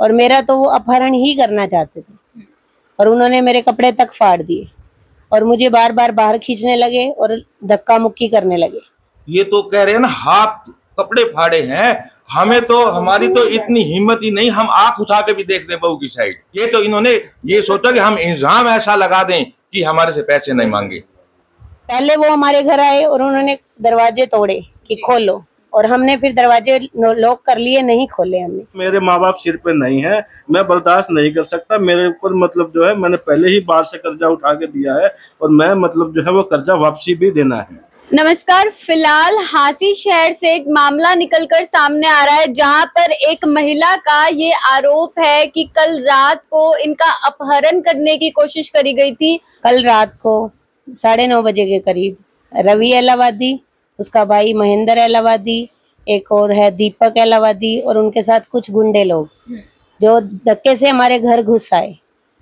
और मेरा तो वो अपहरण ही करना चाहते थे और उन्होंने मेरे कपड़े तक फाड़ दिए और मुझे बार बार बाहर खींचने लगे और धक्का मुक्की करने लगे। ये तो कह रहे हैं ना हाथ कपड़े फाड़े हैं, हमें तो हमारी तो इतनी हिम्मत ही नहीं, हम आंख उठा के भी देख दें बहू की साइड। ये तो इन्होंने ये सोचा कि हम इल्जाम ऐसा लगा दें कि हमारे से पैसे नहीं मांगे। पहले वो हमारे घर आए और उन्होंने दरवाजे तोड़े कि खोलो, और हमने फिर दरवाजे लॉक कर लिए, नहीं खोले हमने। मेरे माँ बाप सिर पे नहीं है, मैं बर्दाश्त नहीं कर सकता। मेरे ऊपर मतलब जो है मैंने पहले ही बाहर से कर्जा उठा के दिया है और मैं मतलब जो है वो कर्जा वापसी भी देना है। नमस्कार, फिलहाल हांसी शहर से एक मामला निकलकर सामने आ रहा है जहां पर एक महिला का ये आरोप है कि कल रात को इनका अपहरण करने की कोशिश करी गई थी। कल रात को 9:30 बजे के करीब रवि एलावादी, उसका भाई महेंद्र एलावादी, एक और है दीपक एलावादी और उनके साथ कुछ गुंडे लोग जो धक्के से हमारे घर घुस आए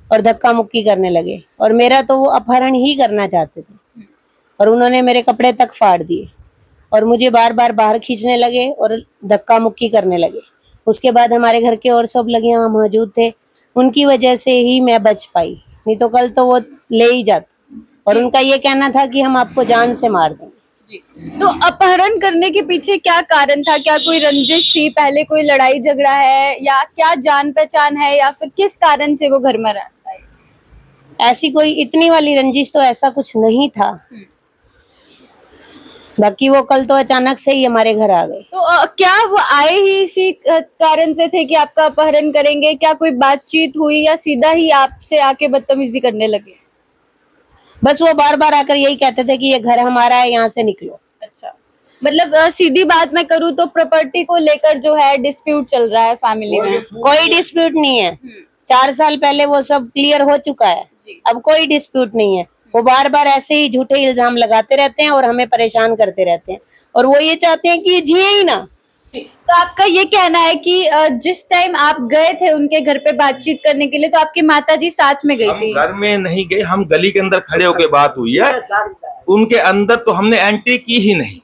और धक्का मुक्की करने लगे और मेरा तो वो अपहरण ही करना चाहते थे और उन्होंने मेरे कपड़े तक फाड़ दिए और मुझे बार बार बाहर खींचने लगे और धक्का मुक्की करने लगे। उसके बाद हमारे घर के और सब लोग यहाँ मौजूद थे, उनकी वजह से ही मैं बच पाई, नहीं तो कल तो वो ले ही जाते। और उनका ये कहना था कि हम आपको जान से मार देंगे। तो अपहरण करने के पीछे क्या कारण था? क्या कोई रंजिश थी, पहले कोई लड़ाई झगड़ा है या क्या जान पहचान है, या फिर किस कारण से वो घर में रहता है? ऐसी कोई इतनी वाली रंजिश तो ऐसा कुछ नहीं था, बाकी वो कल तो अचानक से ही हमारे घर आ गए। तो क्या वो आए ही इसी कारण से थे कि आपका अपहरण करेंगे? क्या कोई बातचीत हुई या सीधा ही आपसे आके बदतमीजी करने लगे? बस वो बार बार आकर यही कहते थे कि ये घर हमारा है, यहाँ से निकलो। अच्छा, मतलब सीधी बात मैं करूँ तो प्रॉपर्टी को लेकर जो है डिस्प्यूट चल रहा है फैमिली में? कोई डिस्प्यूट नहीं है, 4 साल पहले वो सब क्लियर हो चुका है, अब कोई डिस्प्यूट नहीं है। वो बार बार ऐसे ही झूठे इल्जाम लगाते रहते हैं और हमें परेशान करते रहते हैं और वो ये चाहते हैं कि ये जिए ही ना। तो आपका ये कहना है कि जिस टाइम आप गए थे उनके घर पे बातचीत करने के लिए तो आपकी माताजी साथ में गई थी? घर में नहीं गए, हम गली के अंदर खड़े होकर बात हुई है, उनके अंदर तो हमने एंट्री की ही नहीं।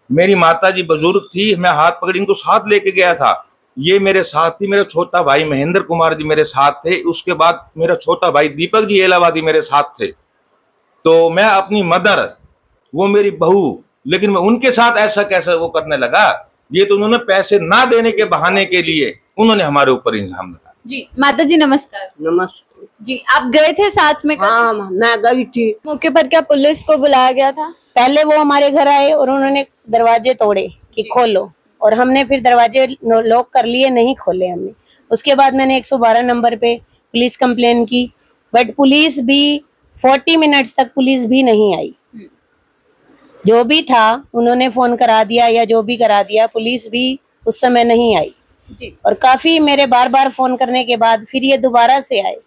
मेरी माताजी बुजुर्ग थी, मैं हाथ पकड़ी इनको साथ लेके गया था। ये मेरे साथ थी, मेरा छोटा भाई महेंद्र कुमार जी मेरे साथ थे, उसके बाद मेरा छोटा भाई दीपक जी एलावादी मेरे साथ थे। तो मैं अपनी मदर, वो मेरी बहू, लेकिन मैं उनके साथ ऐसा कैसे वो करने लगा? ये तो उन्होंने पैसे ना देने के बहाने के लिए उन्होंने हमारे ऊपर इल्जाम लगाया। जी माता जी नमस्कार। नमस्ते जी, आप गए थे साथ में? हाँ, मैं गई थी। मौके पर क्या पुलिस को बुलाया गया था? पहले वो हमारे घर आए और उन्होंने दरवाजे तोड़े कि खोलो, और हमने फिर दरवाजे लॉक कर लिए, नहीं खोले हमने। उसके बाद मैंने 112 नंबर पे पुलिस कंप्लेन की, बट पुलिस भी 40 मिनट्स तक पुलिस भी नहीं आई। जो भी था उन्होंने फोन करा दिया या जो भी करा दिया, पुलिस भी उस समय नहीं आई जी। और काफी मेरे बार बार फोन करने के बाद फिर ये दोबारा से आए,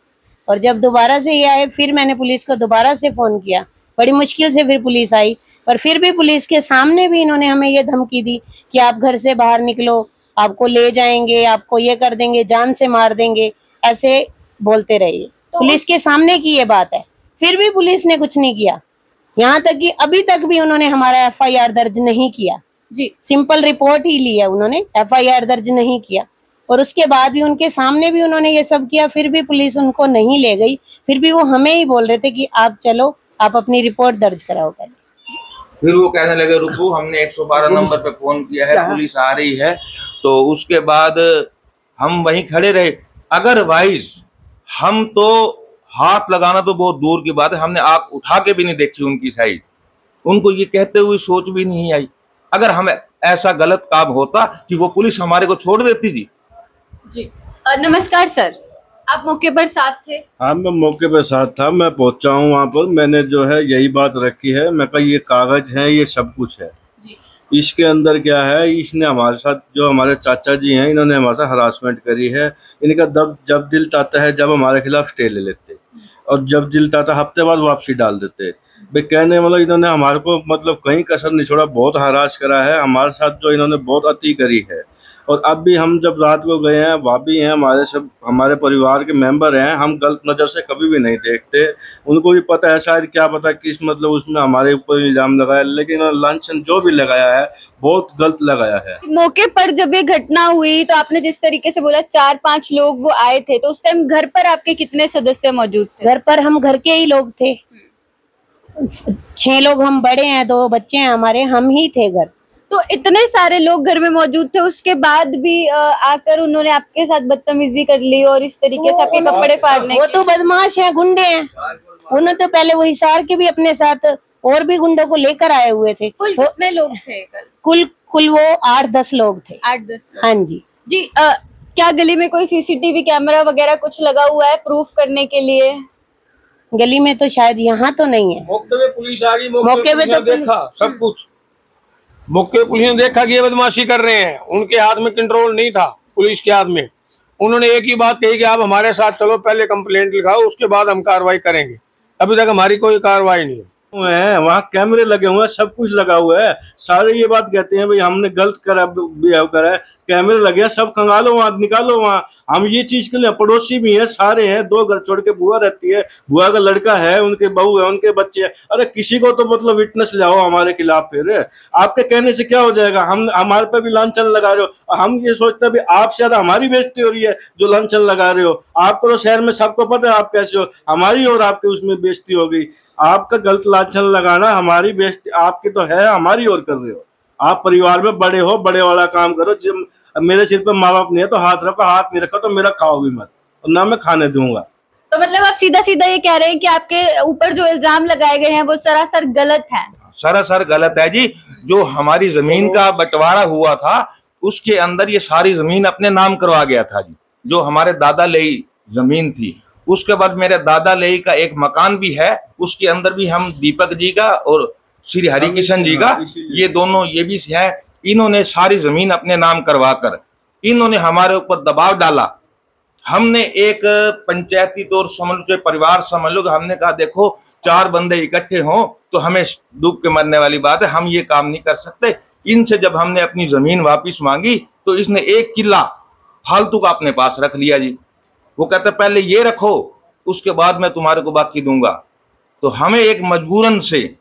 और जब दोबारा से ये आए फिर मैंने पुलिस को दोबारा से फोन किया, बड़ी मुश्किल से फिर पुलिस आई, पर फिर भी पुलिस के सामने भी इन्होंने हमें ये धमकी दी कि आप घर से बाहर निकलो, आपको ले जाएंगे, आपको ये कर देंगे, जान से मार देंगे, ऐसे बोलते रहे। तो पुलिस के सामने की ये बात है, फिर भी पुलिस ने कुछ नहीं किया। यहाँ तक कि अभी तक भी उन्होंने हमारा FIR दर्ज नहीं किया जी, सिंपल रिपोर्ट ही ली है उन्होंने, FIR दर्ज नहीं किया। और उसके बाद भी उनके सामने भी उन्होंने ये सब किया, फिर भी पुलिस उनको नहीं ले गई, फिर भी वो हमें ही बोल रहे थे कि आप चलो, आप अपनी रिपोर्ट दर्ज कराओ पहले। फिर वो कहने लगे रुको, हमने 112 नंबर पे फोन किया है, पुलिस आ रही है। तो उसके बाद हम वहीं खड़े रहे। अदरवाइज हम तो हाथ लगाना तो बहुत दूर की बात है, हमने आंख उठा के भी नहीं देखी उनकी साइड, उनको ये कहते हुए सोच भी नहीं आई। अगर हमें ऐसा गलत काम होता कि वो पुलिस हमारे को छोड़ देती थी। जी नमस्कार सर, आप मौके पर साथ थे? हाँ, मैं मौके पर साथ था, मैं पहुंचा हूँ वहाँ पर। मैंने जो है यही बात रखी है, मैं कहा ये कागज है, ये सब कुछ है जी। इसके अंदर क्या है, इसने हमारे साथ, जो हमारे चाचा जी हैं, इन्होंने हमारे साथ हरासमेंट करी है। इनका जब दिल चाहता है जब हमारे खिलाफ स्टे ले लेते और जब दिल चाहता हफ्ते बाद वापसी डाल देते। भाई कहने मतलब इन्होंने हमारे को मतलब कहीं कसर नहीं छोड़ा, बहुत हरास करा है हमारे साथ, जो इन्होंने बहुत अति करी है। और अब भी हम जब रात को गए हैं, भाभी हैं हमारे, सब हमारे परिवार के मेंबर हैं, हम गलत नज़र से कभी भी नहीं देखते। उनको भी पता है, शायद क्या पता किस मतलब उसमें हमारे ऊपर इल्ज़ाम लगाया, लेकिन लांछन जो भी लगाया है बहुत गलत लगाया है। मौके पर जब ये घटना हुई तो आपने जिस तरीके से बोला 4-5 लोग वो आए थे, तो उस टाइम घर पर आपके कितने सदस्य मौजूद थे? घर पर हम घर के ही लोग थे, 6 लोग हम बड़े हैं, 2 बच्चे हैं हमारे, हम ही थे घर। तो इतने सारे लोग घर में मौजूद थे, उसके बाद भी आकर उन्होंने आपके साथ बदतमीजी कर ली और इस तरीके से आपके कपड़े फाड़ने वो तो बदमाश है, गुंडे हैं। उन्होंने तो पहले वो हिसार के भी अपने साथ और भी गुंडों को लेकर आए हुए थे। कुल कितने लोग थे कल? कुल वो 8-10 लोग थे। 8-10 लोग। हाँ जी जी क्या गली में कोई सीसीटीवी कैमरा वगैरह कुछ लगा हुआ है प्रूफ करने के लिए? गली में तो शायद यहाँ तो नहीं है। मौके पे पुलिस आ गई, मौके पे तो देखा सब कुछ, मौके पुलिस ने देखा कि ये बदमाशी कर रहे हैं, उनके हाथ में कंट्रोल नहीं था, पुलिस के हाथ में। उन्होंने एक ही बात कही कि आप हमारे साथ चलो, पहले कंप्लेंट लिखाओ, उसके बाद हम कार्रवाई करेंगे। अभी तक हमारी कोई कार्रवाई नहीं है। वहाँ कैमरे लगे हुए हैं, सब कुछ लगा हुआ है, सारे ये बात कहते हैं भाई हमने गलत करा, बिहेव करा है, कैमरे लगे हैं, सब खंगालो वहाँ, निकालो वहाँ। हम ये चीज के लिए, पड़ोसी भी हैं, सारे हैं, 2 घर छोड़ के बुआ रहती है, बुआ का लड़का है, उनके बहू है, उनके बच्चे हैं। अरे किसी को तो मतलब विटनेस ले आओ हमारे खिलाफ। फिर आपके कहने से क्या हो जाएगा? हम हमारे पे भी लांछन लगा रहे हो। हम ये सोचते हैं भी आपसे ज्यादा हमारी बेइज्जती हो रही है जो लांछन लगा रहे हो। आपको तो शहर में सबको पता है आप कैसे हो, हमारी और आपके उसमें बेइज्जती हो गई। आपका गलत लांछन लगाना, हमारी बेइज्जती आपकी तो है, हमारी और कर रहे हो। आप परिवार में बड़े हो, बड़े वाला काम करो। जब मेरे सिर पे माँ बाप नहीं है तो हाथ रखो, हाथ नहीं रखो तो मेरा खाओ भी मत, और ना मैं खाने दूंगा। तो मतलब आप सीधा सीधा ये कह रहे हैं कि आपके ऊपर जो इल्जाम लगाए गए हैं वो सरासर गलत है? सरासर गलत है जी। जो हमारी जमीन का बंटवारा हुआ था उसके अंदर ये सारी जमीन अपने नाम करवा गया था जी, जो हमारे दादा लेई जमीन थी। उसके बाद मेरे दादा लेई का एक मकान भी है, उसके अंदर भी हम दीपक जी का और श्री हरिकिशन जी का, ये दोनों ये भी है। इन्होंने सारी जमीन अपने नाम करवा कर इन्होंने हमारे ऊपर दबाव डाला। हमने एक पंचायती तौर समझ लो, परिवार समझ लो, हमने कहा देखो 4 बंदे इकट्ठे हों तो हमें डूब के मरने वाली बात है, हम ये काम नहीं कर सकते। इनसे जब हमने अपनी जमीन वापस मांगी तो इसने 1 किला फालतू का अपने पास रख लिया जी। वो कहते पहले ये रखो, उसके बाद मैं तुम्हारे को बाकी दूंगा। तो हमें एक मजबूरन से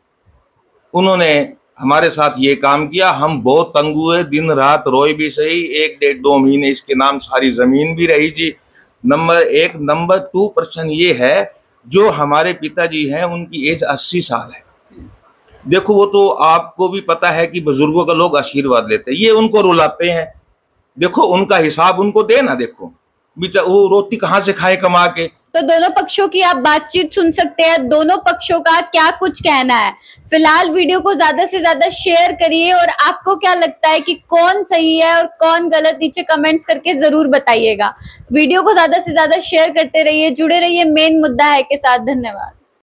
उन्होंने हमारे साथ ये काम किया। हम बहुत तंग हुए, दिन रात रोए भी सही। 1-1.5-2 महीने इसके नाम सारी जमीन भी रही जी। नंबर 1। नंबर 2 प्रश्न ये है, जो हमारे पिताजी हैं उनकी एज 80 साल है। देखो वो तो आपको भी पता है कि बुजुर्गों का लोग आशीर्वाद लेते हैं, ये उनको रुलाते हैं। देखो उनका हिसाब उनको देना। देखो बेचारा वो रोटी कहाँ से खाए कमा के। तो दोनों पक्षों की आप बातचीत सुन सकते हैं, दोनों पक्षों का क्या कुछ कहना है। फिलहाल वीडियो को ज्यादा से ज्यादा शेयर करिए, और आपको क्या लगता है कि कौन सही है और कौन गलत, नीचे कमेंट्स करके जरूर बताइएगा। वीडियो को ज्यादा से ज्यादा शेयर करते रहिए, जुड़े रहिए मेन मुद्दा है के साथ। धन्यवाद।